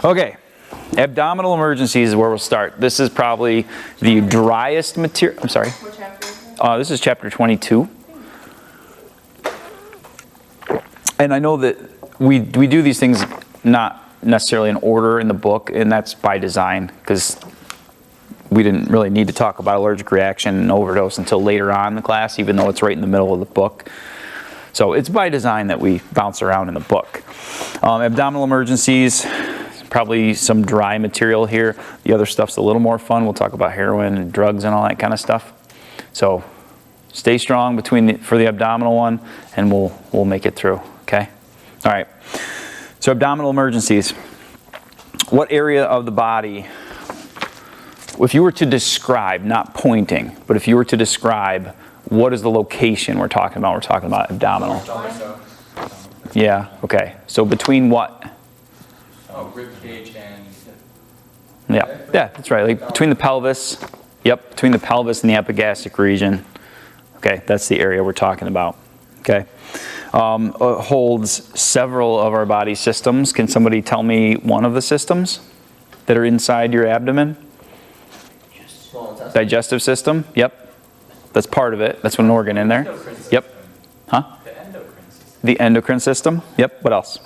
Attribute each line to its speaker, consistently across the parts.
Speaker 1: Okay, abdominal emergencies is where we'll start. This is probably the driest material. I'm sorry.
Speaker 2: What chapter is it?
Speaker 1: This is chapter 22. And I know that we do these things not necessarily in order in the book, and that's by design, because we didn't really need to talk about allergic reaction and overdose until later on in the class, even though it's right in the middle of the book. So it's by design that we bounce around in the book. Abdominal emergencies, probably some dry material here. The other stuff's a little more fun. We'll talk about heroin and drugs and all that kind of stuff. So stay strong for the abdominal one, and we'll make it through, okay? All right, so abdominal emergencies. What area of the body, if you were to describe, not pointing, but if you were to describe, what is the location we're talking about? We're talking about abdominal. Yeah, okay. So between what?
Speaker 3: Oh, rib cage and...
Speaker 1: Yeah, that's right. Like between the pelvis, between the pelvis and the epigastric region. Okay, that's the area we're talking about. Okay. It holds several of our body systems. Can somebody tell me one of the systems that are inside your abdomen? Digestive system, yep. That's part of it. That's an organ in there. Yep. Huh?
Speaker 3: The endocrine system.
Speaker 1: The endocrine system, yep. What else?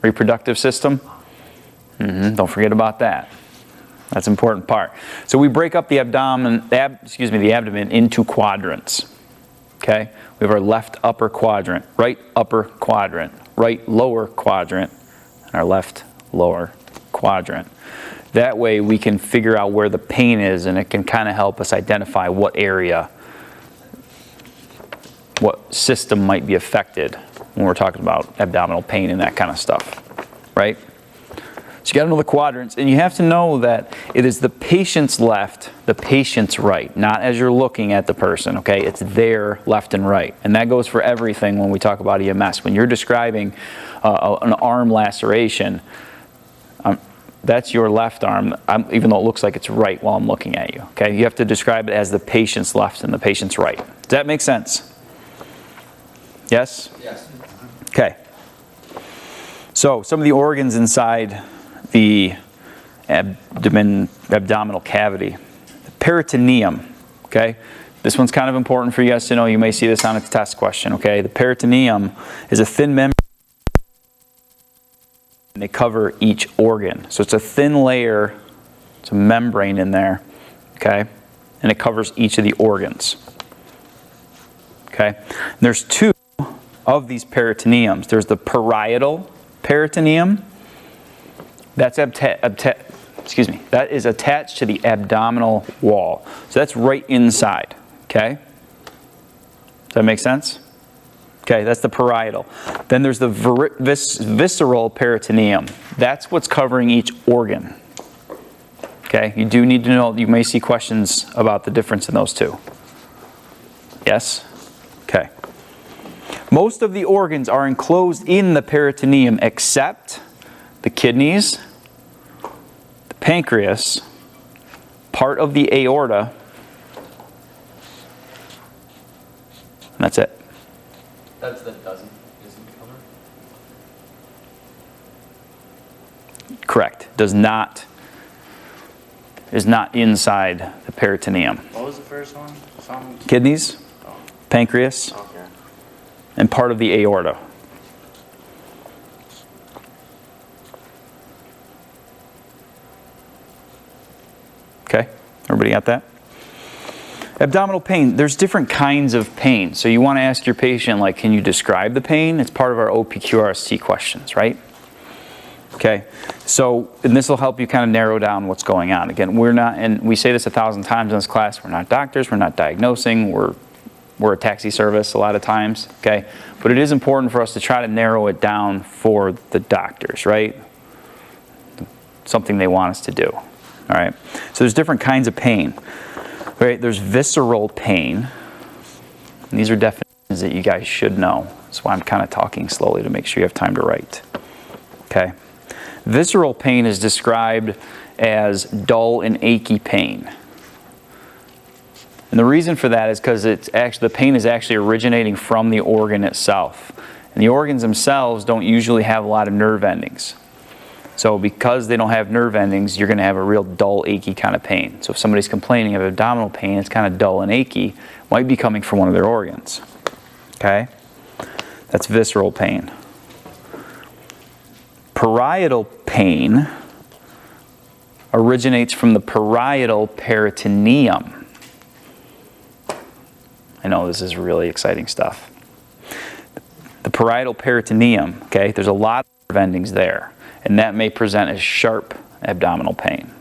Speaker 1: Reproductive system. Don't forget about that. That's an important part. So we break up the abdomen into quadrants. Okay? We have our left upper quadrant, right upper quadrant, right lower quadrant, and our left lower quadrant. That way we can figure out where the pain is, and it can kind of help us identify what area, what system might be affected when we're talking about abdominal pain and that kind of stuff, right? So you got to know the quadrants, and you have to know that it is the patient's left, the patient's right, not as you're looking at the person, okay? It's their left and right, and that goes for everything when we talk about EMS. When you're describing an arm laceration, that's your left arm, even though it looks like it's right while I'm looking at you, okay? You have to describe it as the patient's left and the patient's right. Does that make sense? Yes?
Speaker 3: Yes.
Speaker 1: Okay. So some of the organs inside the abdominal cavity. The peritoneum, okay? This one's kind of important for you guys to know. You may see this on a test question, okay? The peritoneum is a thin membrane. And they cover each organ. So it's a thin layer, it's a membrane in there, okay? And it covers each of the organs, okay? And there's two of these peritoneums. There's the parietal peritoneum. That's that is attached to the abdominal wall. So that's right inside, okay? Does that make sense? Okay, that's the parietal. Then there's the visceral peritoneum. That's what's covering each organ. Okay, you do need to know, you may see questions about the difference in those two. Yes? Okay. Most of the organs are enclosed in the peritoneum except the kidneys, the pancreas, part of the aorta, and that's it.
Speaker 3: That's the isn't covered?
Speaker 1: Correct. Is not inside the peritoneum.
Speaker 4: What was the first one?
Speaker 1: Kidneys, pancreas,
Speaker 4: Okay.
Speaker 1: and part of the aorta. Okay, everybody got that? Abdominal pain, there's different kinds of pain. So you want to ask your patient, like, can you describe the pain? It's part of our OPQRST questions, right? Okay, so, and this will help you kind of narrow down what's going on. Again, we're not, and we say this 1,000 times in this class, we're not doctors, we're not diagnosing, we're a taxi service a lot of times, okay? But it is important for us to try to narrow it down for the doctors, right? Something they want us to do, all right? So there's different kinds of pain. Right, there's visceral pain. And these are definitions that you guys should know. That's why I'm kind of talking slowly to make sure you have time to write. Okay. Visceral pain is described as dull and achy pain. And the reason for that is because it's actually, the pain is actually originating from the organ itself. And the organs themselves don't usually have a lot of nerve endings. So because they don't have nerve endings, you're going to have a real dull, achy kind of pain. So if somebody's complaining of abdominal pain, it's kind of dull and achy, might be coming from one of their organs. Okay? That's visceral pain. Parietal pain originates from the parietal peritoneum. I know this is really exciting stuff. The parietal peritoneum, okay, there's a lot of nerve endings there, and that may present as sharp abdominal pain.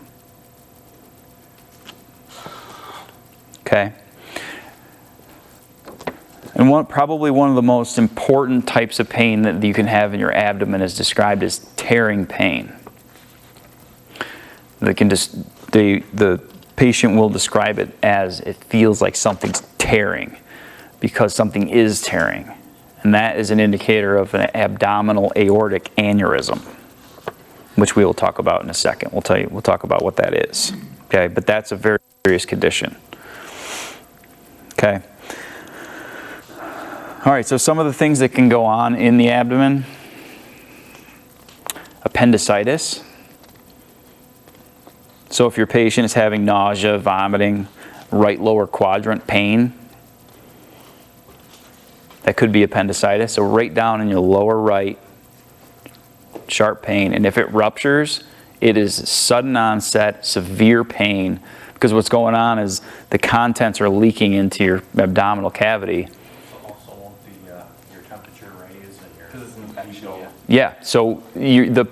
Speaker 1: Okay? And probably one of the most important types of pain that you can have in your abdomen is described as tearing pain. The patient will describe it as it feels like something's tearing because something is tearing. And that is an indicator of an abdominal aortic aneurysm, which we will talk about in a second. We'll talk about what that is. Okay, but that's a very serious condition. Okay. All right, so some of the things that can go on in the abdomen. Appendicitis. So if your patient is having nausea, vomiting, right lower quadrant pain, that could be appendicitis. So right down in your lower right, sharp pain. And if it ruptures, it is sudden onset, severe pain, because what's going on is the contents are leaking into your abdominal cavity.
Speaker 2: Also won't your temperature raise and your... Because it's an infection,
Speaker 1: Yeah, so the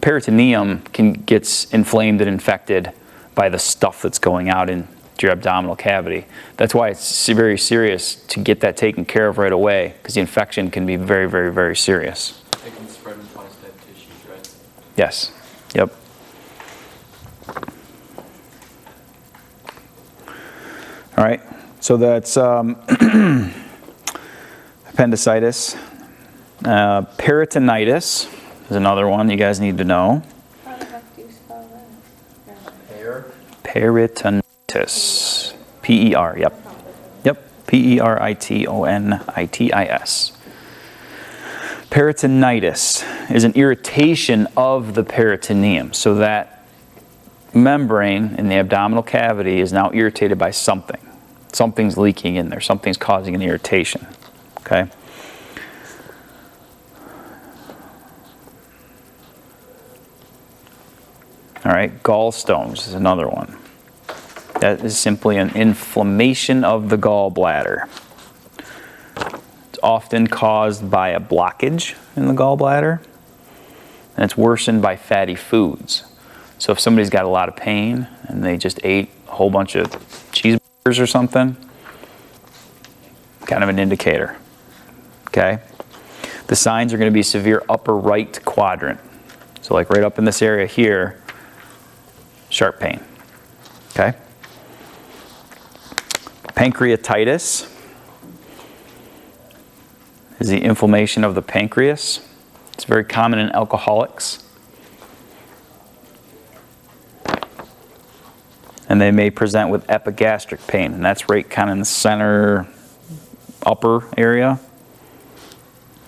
Speaker 1: peritoneum gets inflamed and infected by the stuff that's going out into your abdominal cavity. That's why it's very serious to get that taken care of right away, because the infection can be very, very, very serious.
Speaker 3: It can spread and cause dead tissues, right?
Speaker 1: Yes. Yep. All right. So that's appendicitis. Peritonitis is another one you guys need to know.
Speaker 4: How the heck do you spell that?
Speaker 1: Peritonitis. P-E-R, yep. Yep, Peritonitis. Peritonitis is an irritation of the peritoneum. So that membrane in the abdominal cavity is now irritated by something. Something's leaking in there. Something's causing an irritation. Okay? All right, gallstones is another one. That is simply an inflammation of the gallbladder. It's often caused by a blockage in the gallbladder, and it's worsened by fatty foods. So if somebody's got a lot of pain and they just ate a whole bunch of cheeseburgers or something, kind of an indicator. Okay? The signs are going to be severe upper right quadrant. So like right up in this area here, sharp pain. Okay? Pancreatitis is the inflammation of the pancreas. It's very common in alcoholics. And they may present with epigastric pain, and that's right kind of in the center upper area.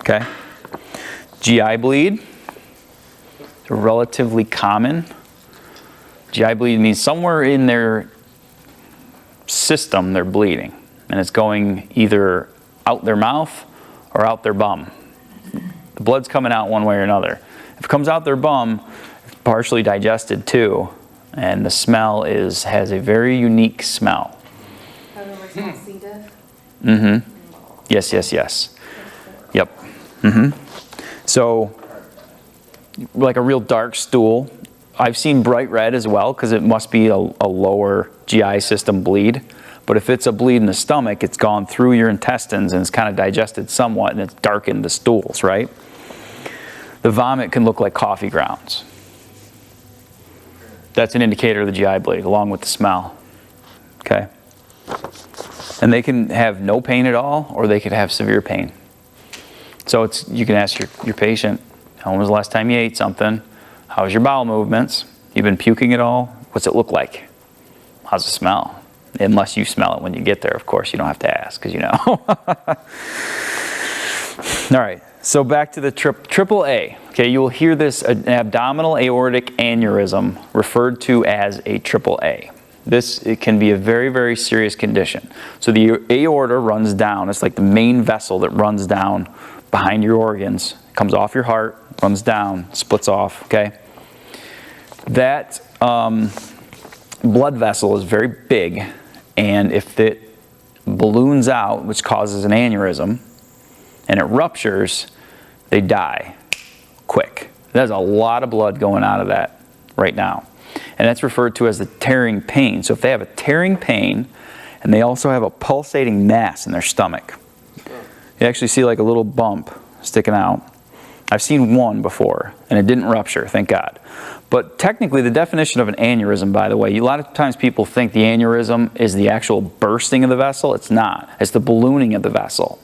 Speaker 1: Okay? GI bleed. It's relatively common. GI bleed means somewhere in their system they're bleeding, and it's going either out their mouth or out their bum. The blood's coming out one way or another. If it comes out their bum, it's partially digested too, and the smell has a very unique smell. Mm-hmm. Yes, yes, yes. Yep. Mm-hmm. So, like a real dark stool. I've seen bright red as well, because it must be a lower GI system bleed. But if it's a bleed in the stomach, it's gone through your intestines and it's kind of digested somewhat, and it's darkened the stools, right? The vomit can look like coffee grounds. That's an indicator of the GI bleed, along with the smell. Okay? And they can have no pain at all, or they could have severe pain. So you can ask your patient, when was the last time you ate something? How's your bowel movements? You've been puking at all? What's it look like? How's it smell? Unless you smell it when you get there, of course. You don't have to ask, because you know. All right, so back to the triple A. Okay, you will hear this, an abdominal aortic aneurysm referred to as a triple A. It can be a very, very serious condition. So the aorta runs down. It's like the main vessel that runs down behind your organs. Comes off your heart, runs down, splits off, okay? That blood vessel is very big, and if it balloons out, which causes an aneurysm, and it ruptures, they die quick. There's a lot of blood going out of that right now. And that's referred to as the tearing pain. So if they have a tearing pain, and they also have a pulsating mass in their stomach, you actually see like a little bump sticking out. I've seen one before, and it didn't rupture, thank God. But technically, the definition of an aneurysm, by the way, a lot of times people think the aneurysm is the actual bursting of the vessel. It's not. It's the ballooning of the vessel.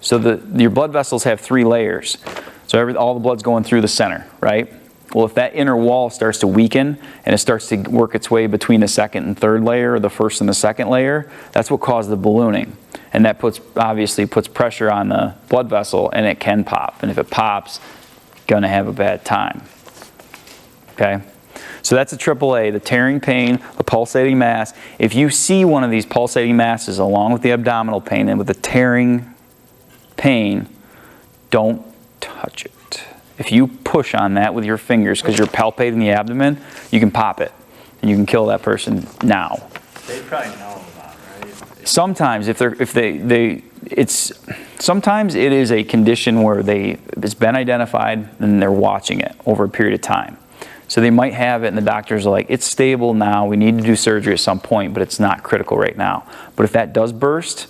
Speaker 1: So your blood vessels have 3 layers. So all the blood's going through the center, right? Well, if that inner wall starts to weaken and it starts to work its way between the second and third layer, or the first and the second layer, that's what caused the ballooning. And that obviously puts pressure on the blood vessel, and it can pop. And if it pops, you're going to have a bad time. Okay? So that's a AAA, the tearing pain, the pulsating mass. If you see one of these pulsating masses along with the abdominal pain and with the tearing pain, don't touch it. If you push on that with your fingers because you're palpating the abdomen, you can pop it and you can kill that person now.
Speaker 2: They probably know about it, right?
Speaker 1: Sometimes sometimes it is a condition where it's been identified and they're watching it over a period of time. So they might have it and the doctors are like, it's stable now, we need to do surgery at some point, but it's not critical right now. But if that does burst,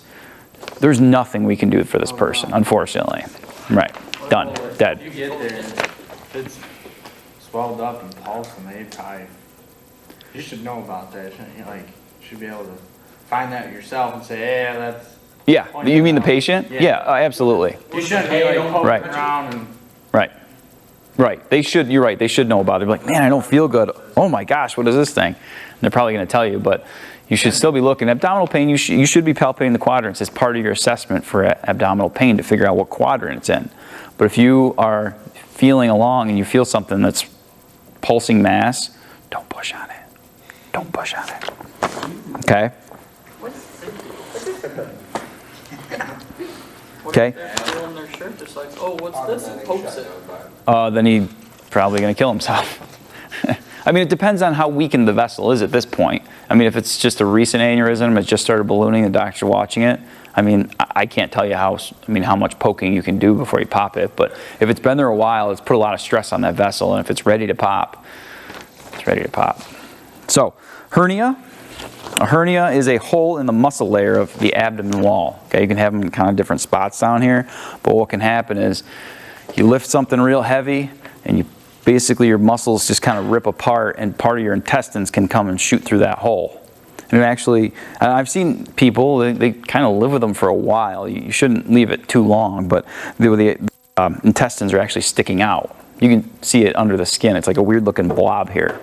Speaker 1: there's nothing we can do for this person, unfortunately. Right. Done. Dead.
Speaker 2: If you get there and if it's swelled up and pulsing, you should know about that, shouldn't you? Like, you should be able to find that yourself and say, yeah, that's...
Speaker 1: Yeah. You mean the patient? Yeah, absolutely.
Speaker 2: You shouldn't be like poking
Speaker 1: Right.
Speaker 2: around and...
Speaker 1: Right. Right. They should, you're right, they should know about it. They're like, man, I don't feel good. Oh my gosh, what is this thing? And they're probably going to tell you, but you should still be looking. Abdominal pain, you should be palpating the quadrants as part of your assessment for abdominal pain to figure out what quadrant it's in. But if you are feeling along and you feel something that's pulsing mass, don't push on it. Don't push on it. Okay? Okay?
Speaker 3: They're feeling their shirt just like, oh, what's this? And pokes it.
Speaker 1: Then he's probably going to kill himself. I mean, it depends on how weakened the vessel is at this point. I mean, if it's just a recent aneurysm, it just started ballooning, the doctor's watching it, I mean, I can't tell you how much poking you can do before you pop it, but if it's been there a while, it's put a lot of stress on that vessel, and if it's ready to pop, it's ready to pop. So, hernia. A hernia is a hole in the muscle layer of the abdomen wall. Okay, you can have them in kind of different spots down here, but what can happen is you lift something real heavy, and basically your muscles just kind of rip apart, and part of your intestines can come and shoot through that hole. And actually, I've seen people, they kind of live with them for a while. You shouldn't leave it too long, but the intestines are actually sticking out. You can see it under the skin. It's like a weird looking blob here.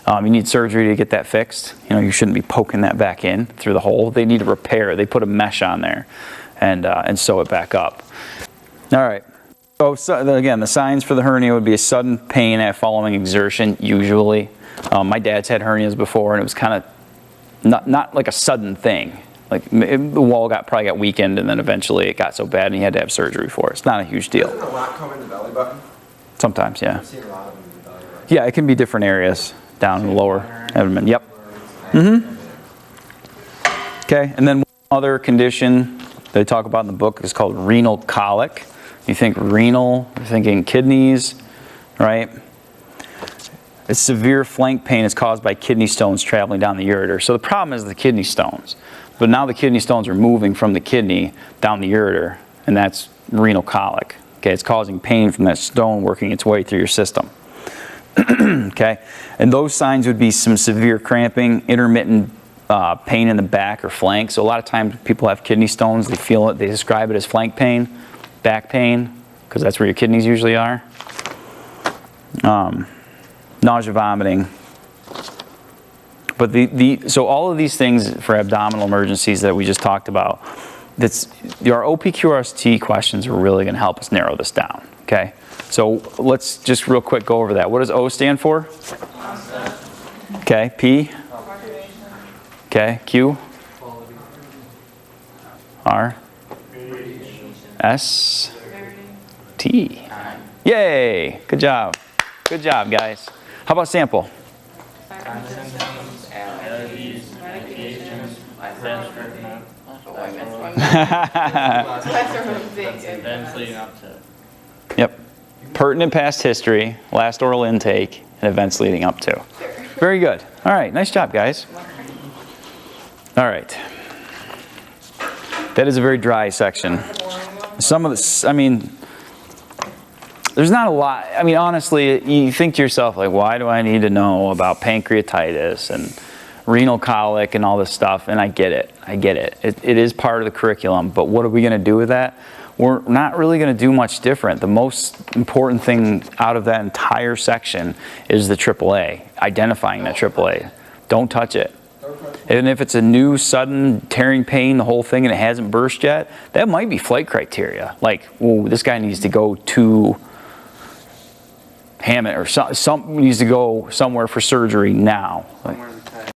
Speaker 1: You need surgery to get that fixed. You know, you shouldn't be poking that back in through the hole. They need to repair it. They put a mesh on there and sew it back up. All right. So again, the signs for the hernia would be a sudden pain following exertion, usually. My dad's had hernias before, and it was kind of not like a sudden thing. Like the wall probably got weakened, and then eventually it got so bad and he had to have surgery for it. It's not a huge deal.
Speaker 5: Doesn't a lot come in the belly button?
Speaker 1: Sometimes, yeah.
Speaker 5: I've seen a lot of them in the belly button.
Speaker 1: Yeah, it can be different areas down in the lower abdomen. Yep. Mm-hmm. Okay, and then one other condition they talk about in the book is called renal colic. You think renal, you're thinking kidneys, right? It's severe flank pain is caused by kidney stones traveling down the ureter. So the problem is the kidney stones. But now the kidney stones are moving from the kidney down the ureter, and that's renal colic. Okay, it's causing pain from that stone working its way through your system. Okay, and those signs would be some severe cramping, intermittent pain in the back or flank. So a lot of times people have kidney stones, they feel it, they describe it as flank pain, back pain, because that's where your kidneys usually are. Nausea, vomiting. But so all of these things for abdominal emergencies that we just talked about, our OPQRST questions are really going to help us narrow this down, okay? So let's just real quick go over that. What does O stand for? Okay, P? Okay, Q? R? S? T? Yay! Good job. Good job, guys. How about sample?
Speaker 2: Symptoms, allergies, medications, events leading up to.
Speaker 1: Yep. Pertinent past history, last oral intake, and events leading up to. Very good. All right, nice job, guys. All right. That is a very dry section. Some of this, I mean, there's not a lot. I mean, honestly, you think to yourself, like, why do I need to know about pancreatitis and renal colic and all this stuff? And I get it. I get it. It is part of the curriculum. But what are we going to do with that? We're not really going to do much different. The most important thing out of that entire section is the AAA, identifying that AAA. Don't touch it. And if it's a new sudden tearing pain, the whole thing, and it hasn't burst yet, that might be flight criteria. Like, well, this guy needs to go to Hammett or some needs to go somewhere for surgery now. Like,